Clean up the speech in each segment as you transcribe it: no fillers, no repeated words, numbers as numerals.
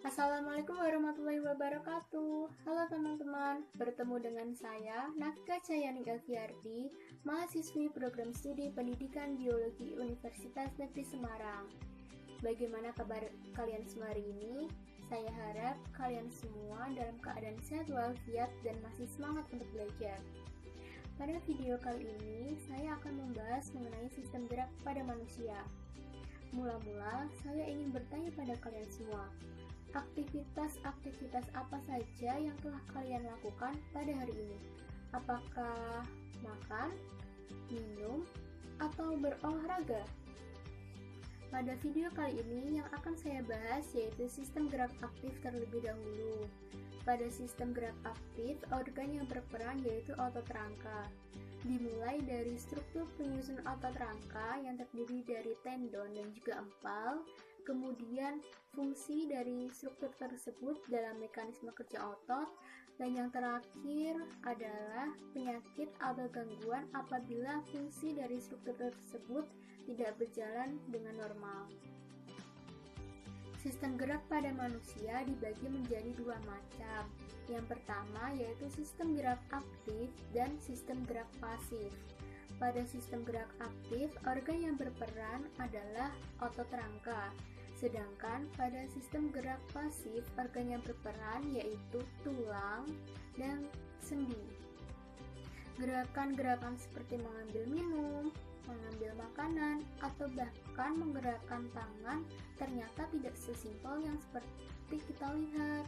Assalamualaikum warahmatullahi wabarakatuh. Halo teman-teman, bertemu dengan saya Naka Cayani Elviardi, mahasiswi program studi pendidikan biologi Universitas Negeri Semarang. Bagaimana kabar kalian semua hari ini? Saya harap kalian semua dalam keadaan sehat walafiat dan masih semangat untuk belajar. Pada video kali ini, saya akan membahas mengenai sistem gerak pada manusia. Mula-mula, saya ingin bertanya pada kalian semua, aktivitas-aktivitas apa saja yang telah kalian lakukan pada hari ini? Apakah makan, minum, atau berolahraga? Pada video kali ini yang akan saya bahas yaitu sistem gerak aktif terlebih dahulu. Pada sistem gerak aktif, organ yang berperan yaitu otot rangka. Dimulai dari struktur penyusun otot rangka yang terdiri dari tendon dan juga empal, kemudian fungsi dari struktur tersebut dalam mekanisme kerja otot, dan yang terakhir adalah penyakit atau gangguan apabila fungsi dari struktur tersebut tidak berjalan dengan normal. Sistem gerak pada manusia dibagi menjadi dua macam. Yang pertama yaitu sistem gerak aktif dan sistem gerak pasif. Pada sistem gerak aktif, organ yang berperan adalah otot rangka. Sedangkan pada sistem gerak pasif, organ yang berperan yaitu tulang dan sendi. Gerakan-gerakan seperti mengambil minum, mengambil makanan, atau bahkan menggerakkan tangan ternyata tidak sesimpel yang seperti kita lihat.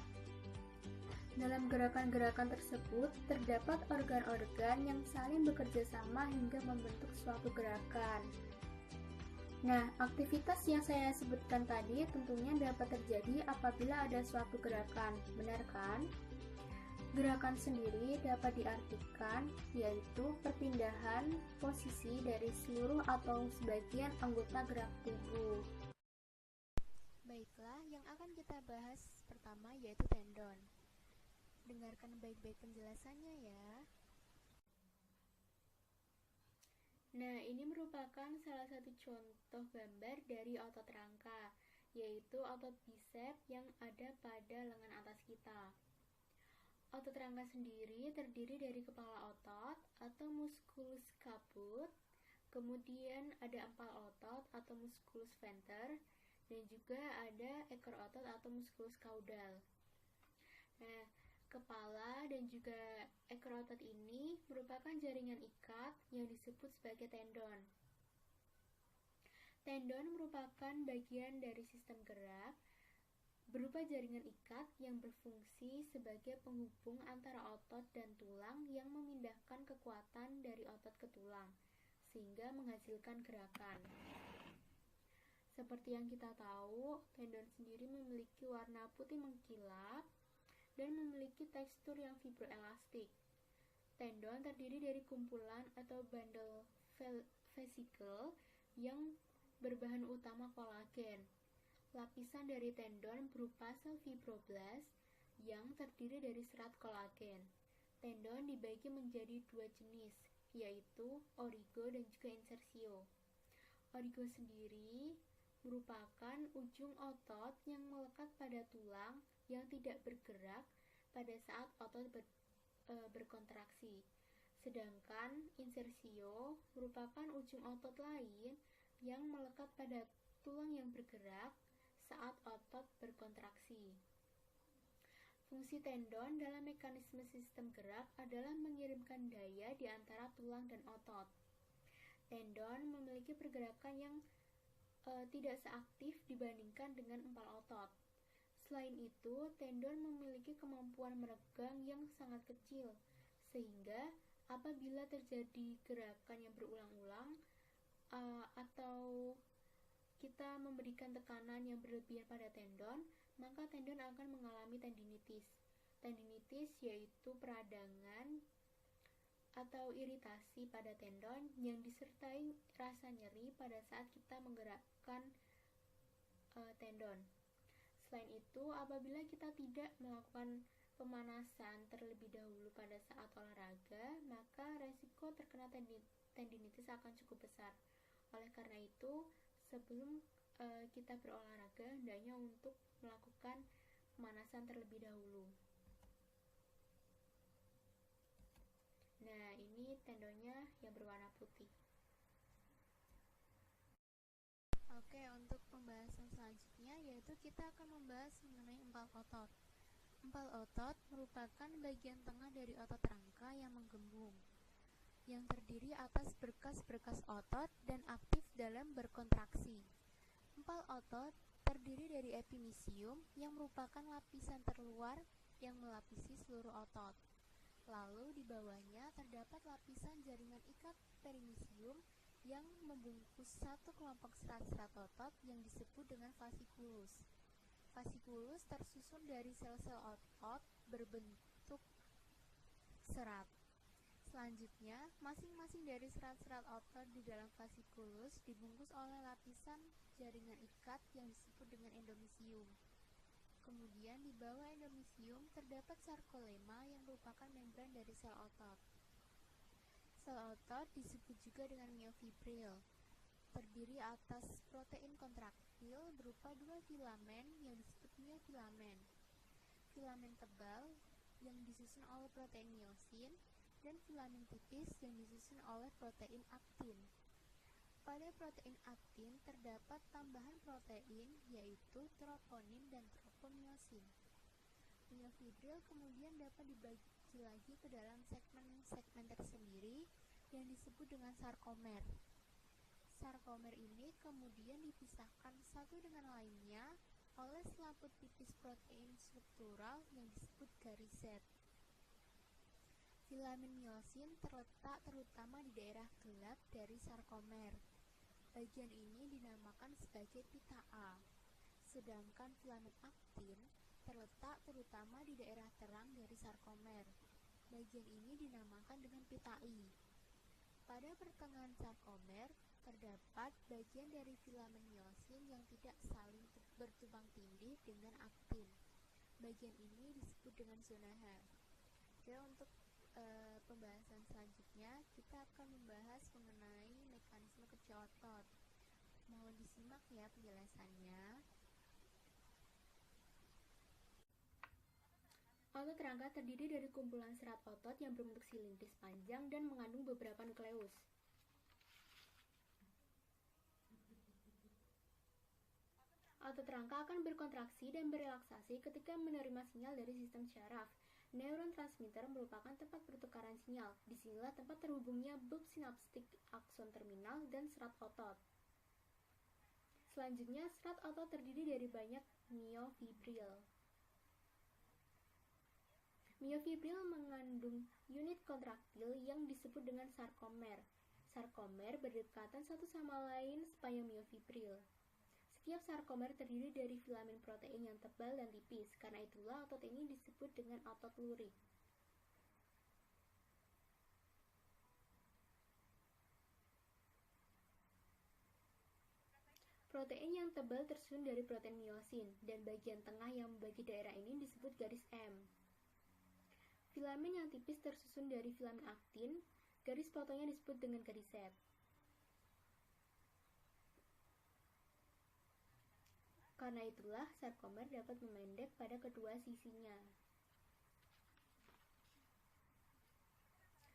Dalam gerakan-gerakan tersebut, terdapat organ-organ yang saling bekerja sama hingga membentuk suatu gerakan. Nah, aktivitas yang saya sebutkan tadi tentunya dapat terjadi apabila ada suatu gerakan, benar kan? Gerakan sendiri dapat diartikan yaitu perpindahan posisi dari seluruh atau sebagian anggota gerak tubuh. Baiklah, yang akan kita bahas pertama yaitu tendon. Dengarkan baik-baik penjelasannya ya. Nah, ini merupakan salah satu contoh gambar dari otot rangka, yaitu otot bisep yang ada pada lengan atas kita. Otot rangka sendiri terdiri dari kepala otot atau musculus caput, kemudian ada empal otot atau musculus venter, dan juga ada ekor otot atau musculus caudal. Nah, kepala dan juga ekor otot ini merupakan jaringan ikat yang disebut sebagai tendon. Tendon merupakan bagian dari sistem gerak berupa jaringan ikat yang berfungsi sebagai penghubung antara otot dan tulang yang memindahkan kekuatan dari otot ke tulang, sehingga menghasilkan gerakan. Seperti yang kita tahu, tendon sendiri memiliki warna putih mengkilap dan memiliki tekstur yang fibroelastik. Tendon terdiri dari kumpulan atau bundle vesikel yang berbahan utama kolagen. Lapisan dari tendon berupa sel fibroblast yang terdiri dari serat kolagen. Tendon dibagi menjadi dua jenis, yaitu origo dan juga insersio. Origo sendiri merupakan ujung otot yang melekat pada tulang yang tidak bergerak pada saat otot berkontraksi. Sedangkan insersio merupakan ujung otot lain yang melekat pada tulang yang bergerak saat otot berkontraksi. Fungsi tendon dalam mekanisme sistem gerak adalah mengirimkan daya di antara tulang dan otot. Tendon memiliki pergerakan yang tidak seaktif dibandingkan dengan empal otot. Selain itu, tendon memiliki kemampuan meregang yang sangat kecil, sehingga apabila terjadi gerakan yang berulang-ulang atau kita memberikan tekanan yang berlebihan pada tendon, maka tendon akan mengalami tendinitis. Tendinitis yaitu peradangan atau iritasi pada tendon yang disertai rasa nyeri pada saat kita menggerakkan tendon. Selain itu, apabila kita tidak melakukan pemanasan terlebih dahulu pada saat olahraga, maka resiko terkena tendinitis akan cukup besar. Oleh karena itu, sebelum kita berolahraga, hendaknya untuk melakukan lapisan terlebih dahulu. Nah, ini tendonnya yang berwarna putih. Oke, untuk pembahasan selanjutnya yaitu kita akan membahas mengenai empal otot. Empal otot merupakan bagian tengah dari otot rangka yang menggembung, yang terdiri atas berkas-berkas otot dan aktif dalam berkontraksi. Empal otot terdiri dari epimisium yang merupakan lapisan terluar yang melapisi seluruh otot. Lalu di bawahnya terdapat lapisan jaringan ikat perimisium yang membungkus satu kelompok serat-serat otot yang disebut dengan fasikulus. Fasikulus tersusun dari sel-sel otot berbentuk serat. Selanjutnya, masing-masing dari serat-serat otot di dalam fasikulus dibungkus oleh lapisan jaringan ikat yang disebut dengan endomisium. Kemudian di bawah endomisium terdapat sarkolema yang merupakan membran dari sel otot. Sel otot disebut juga dengan miofibril, terdiri atas protein kontraktil berupa dua filamen yang disebut miofilamen, filamen tebal yang disusun oleh protein miosin, dan filamen tipis yang disusun oleh protein aktin. Pada protein aktin terdapat tambahan protein yaitu troponin dan tropomiosin. Miofibril kemudian dapat dibagi lagi ke dalam segmen-segmen tersendiri yang disebut dengan sarkomer. Sarkomer ini kemudian dipisahkan satu dengan lainnya oleh selaput tipis protein struktural yang disebut gariset. Filamen miosin terletak terutama di daerah gelap dari sarkomer. Bagian ini dinamakan sebagai pita A, sedangkan filamen aktin terletak terutama di daerah terang dari sarkomer. Bagian ini dinamakan dengan pita I. Pada pertengahan sarkomer terdapat bagian dari filamen miosin yang tidak saling bertumpang tindih dengan aktin. Bagian ini disebut dengan zona H. Oke, untuk pembahasan selanjutnya kita akan membahas mengenai mekanisme kerja otot. Mohon disimak ya penjelasannya. Otot rangka terdiri dari kumpulan serat otot yang berbentuk silindris panjang dan mengandung beberapa nukleus. Otot rangka akan berkontraksi dan berelaksasi ketika menerima sinyal dari sistem syaraf. Neuron transmitter merupakan tempat pertukaran sinyal. Disinilah tempat terhubungnya bulb sinaptik akson terminal dan serat otot. Selanjutnya, serat otot terdiri dari banyak miofibril. Miofibril mengandung unit kontraktil yang disebut dengan sarkomer. Sarkomer berdekatan satu sama lain sepanjang miofibril. Setiap sarkomer terdiri dari filamen protein yang tebal dan tipis. Karena itulah otot ini disebut dengan otot lurik. Protein yang tebal tersusun dari protein miosin, dan bagian tengah yang membagi daerah ini disebut garis M. Filamen yang tipis tersusun dari filamen aktin, garis potongnya disebut dengan gariset. Karena itulah sarkomer dapat memendek pada kedua sisinya.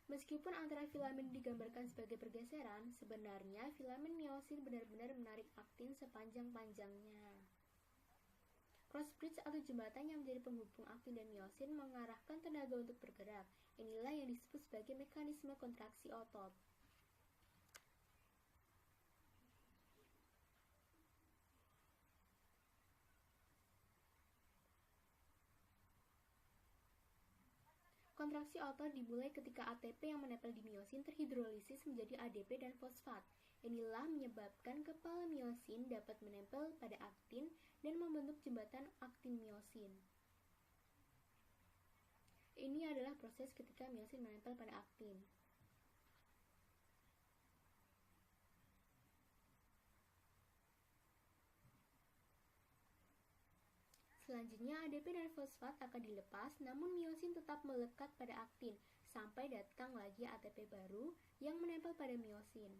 Meskipun antara filamen digambarkan sebagai pergeseran, sebenarnya filamen miosin benar-benar menarik aktin sepanjang-panjangnya. Cross bridge atau jembatan yang menjadi penghubung aktin dan miosin mengarahkan tenaga untuk bergerak. Inilah yang disebut sebagai mekanisme kontraksi otot. Kontraksi otot dimulai ketika ATP yang menempel di miosin terhidrolisis menjadi ADP dan fosfat. Inilah menyebabkan kepala miosin dapat menempel pada aktin dan membentuk jembatan aktin-miosin. Ini adalah proses ketika miosin menempel pada aktin. Selanjutnya, ADP dan fosfat akan dilepas, namun miosin tetap melekat pada aktin, sampai datang lagi ATP baru yang menempel pada miosin.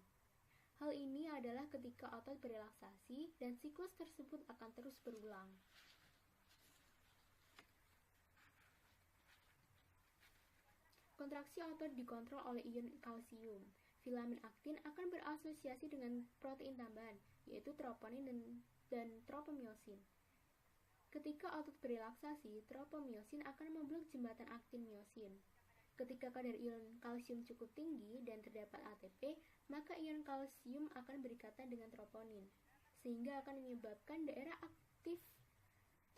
Hal ini adalah ketika otot berelaksasi, dan siklus tersebut akan terus berulang. Kontraksi otot dikontrol oleh ion kalsium. Filamen aktin akan berasosiasi dengan protein tambahan, yaitu troponin dan tropomyosin. Ketika otot berelaksasi, tropomyosin akan memblok jembatan aktin-myosin. Ketika kadar ion kalsium cukup tinggi dan terdapat ATP, maka ion kalsium akan berikatan dengan troponin, sehingga akan menyebabkan daerah aktif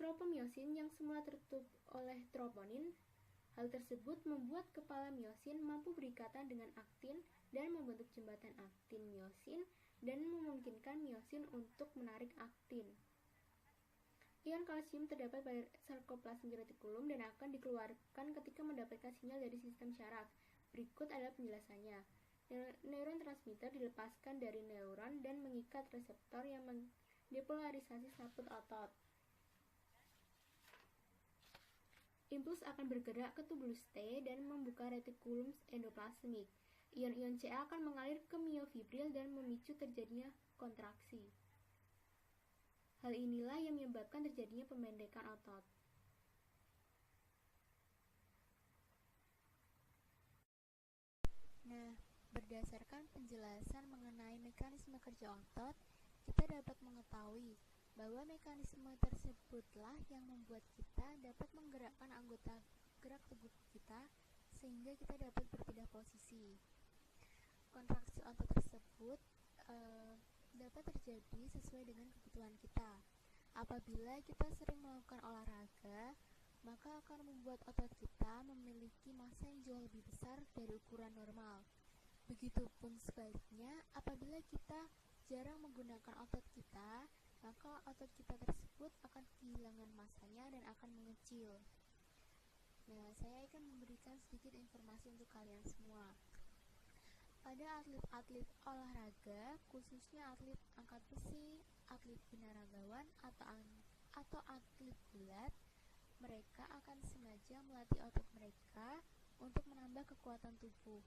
tropomyosin yang semula tertutup oleh troponin. Hal tersebut membuat kepala myosin mampu berikatan dengan aktin dan membentuk jembatan aktin-myosin dan memungkinkan myosin untuk menarik aktin. Ion kalsium terdapat pada sarkoplasma retikulum dan akan dikeluarkan ketika mendapatkan sinyal dari sistem syaraf. Berikut adalah penjelasannya. Neuron transmitter dilepaskan dari neuron dan mengikat reseptor yang mendepolarisasi saput otot. Impuls akan bergerak ke tubulus T dan membuka retikulum endoplasmik. Ion-ion Ca akan mengalir ke miofibril dan memicu terjadinya kontraksi. Hal inilah yang menyebabkan terjadinya pembendekan otot. Nah, berdasarkan penjelasan mengenai mekanisme kerja otot, kita dapat mengetahui bahwa mekanisme tersebutlah yang membuat kita dapat menggerakkan anggota gerak tubuh kita sehingga kita dapat berpindah posisi. Kontraksi otot tersebut dapat terjadi sesuai dengan kebutuhan kita. Apabila kita sering melakukan olahraga, maka akan membuat otot kita memiliki massa yang jauh lebih besar dari ukuran normal. Begitupun sebaliknya, apabila kita jarang menggunakan otot kita, maka otot kita tersebut akan kehilangan massanya dan akan mengecil. Nah, saya akan memberikan sedikit informasi untuk kalian semua. Pada atlet-atlet olahraga, khususnya atlet angkat besi, atlet binaragawan, atau atlet gulat, mereka akan sengaja melatih otot mereka untuk menambah kekuatan tubuh.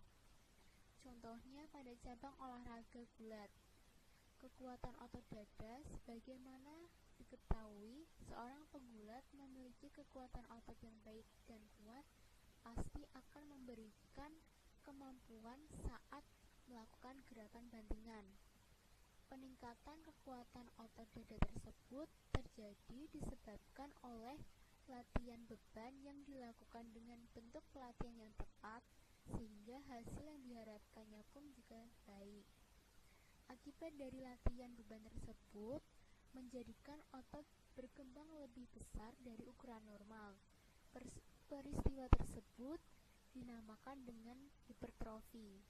Contohnya pada cabang olahraga gulat. Kekuatan otot dada, sebagaimana diketahui, seorang pegulat memiliki kekuatan otot yang baik dan kuat, pasti akan memberikan kemampuan saat melakukan gerakan bantingan. Peningkatan kekuatan otot dada tersebut terjadi disebabkan oleh latihan beban yang dilakukan dengan bentuk pelatihan yang tepat, sehingga hasil yang diharapkannya pun juga baik. Akibat dari latihan beban tersebut menjadikan otot berkembang lebih besar dari ukuran normal. Peristiwa tersebut dinamakan dengan hipertrofi.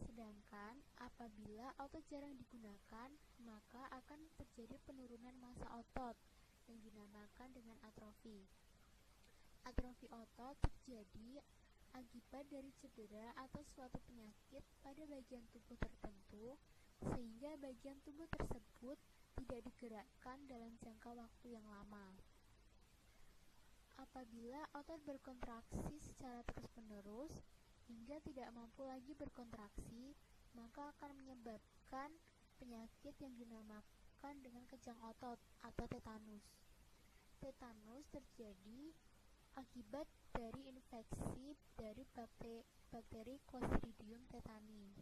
Sedangkan apabila otot jarang digunakan, maka akan terjadi penurunan massa otot yang dinamakan dengan atrofi. Atrofi otot terjadi akibat dari cedera atau suatu penyakit pada bagian tubuh tertentu, sehingga bagian tubuh tersebut tidak digerakkan dalam jangka waktu yang lama. Apabila otot berkontraksi secara terus-menerus hingga tidak mampu lagi berkontraksi, maka akan menyebabkan penyakit yang dinamakan dengan kejang otot atau tetanus. Tetanus terjadi akibat dari infeksi dari bakteri Clostridium tetani.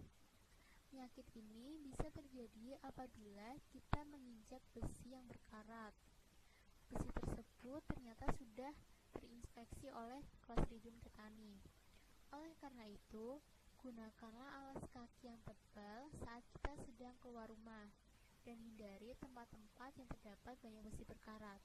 Penyakit ini bisa terjadi apabila kita menginjak besi yang berkarat. Besi tersebut ternyata sudah terinfeksi oleh Clostridium tetani. Oleh karena itu, gunakanlah alas kaki yang tebal saat kita sedang keluar rumah dan hindari tempat-tempat yang terdapat banyak besi berkarat.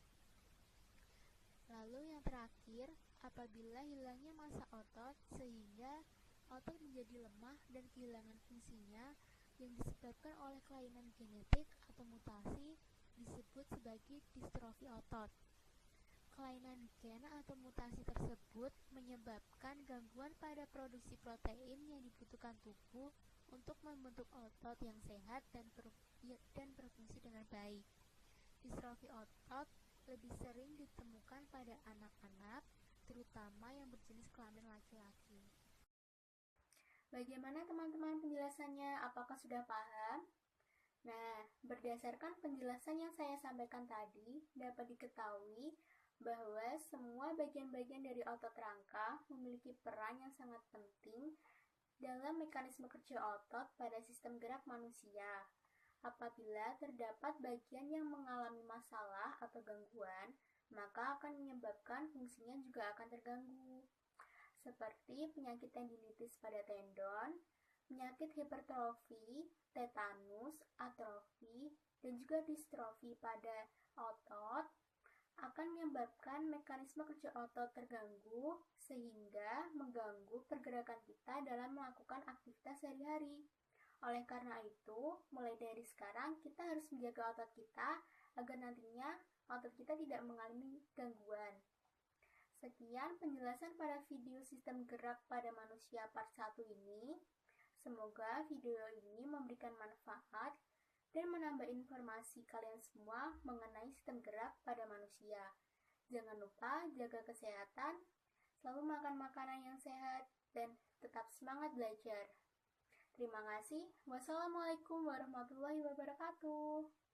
Lalu yang terakhir, apabila hilangnya massa otot sehingga otot menjadi lemah dan kehilangan fungsinya yang disebabkan oleh kelainan genetik atau mutasi, disebut sebagai distrofi otot. Kelainan gen atau mutasi tersebut menyebabkan gangguan pada produksi protein yang dibutuhkan tubuh untuk membentuk otot yang sehat dan berfungsi dengan baik. Distrofi otot lebih sering ditemukan pada anak-anak, terutama yang berjenis kelamin laki-laki. Bagaimana teman-teman penjelasannya? Apakah sudah paham? Nah, berdasarkan penjelasan yang saya sampaikan tadi, dapat diketahui bahwa semua bagian-bagian dari otot rangka memiliki peran yang sangat penting dalam mekanisme kerja otot pada sistem gerak manusia. Apabila terdapat bagian yang mengalami masalah atau gangguan, maka akan menyebabkan fungsinya juga akan terganggu. Seperti penyakit tendinitis pada tendon, penyakit hipertrofi, tetanus, atrofi, dan juga distrofi pada otot akan menyebabkan mekanisme kerja otot terganggu sehingga mengganggu pergerakan kita dalam melakukan aktivitas sehari-hari. Oleh karena itu, mulai dari sekarang kita harus menjaga otot kita agar nantinya otot kita tidak mengalami gangguan. Sekian penjelasan pada video sistem gerak pada manusia part 1 ini. Semoga video ini memberikan manfaat dan menambah informasi kalian semua mengenai sistem gerak pada manusia. Jangan lupa jaga kesehatan, selalu makan makanan yang sehat, dan tetap semangat belajar. Terima kasih. Wassalamualaikum warahmatullahi wabarakatuh.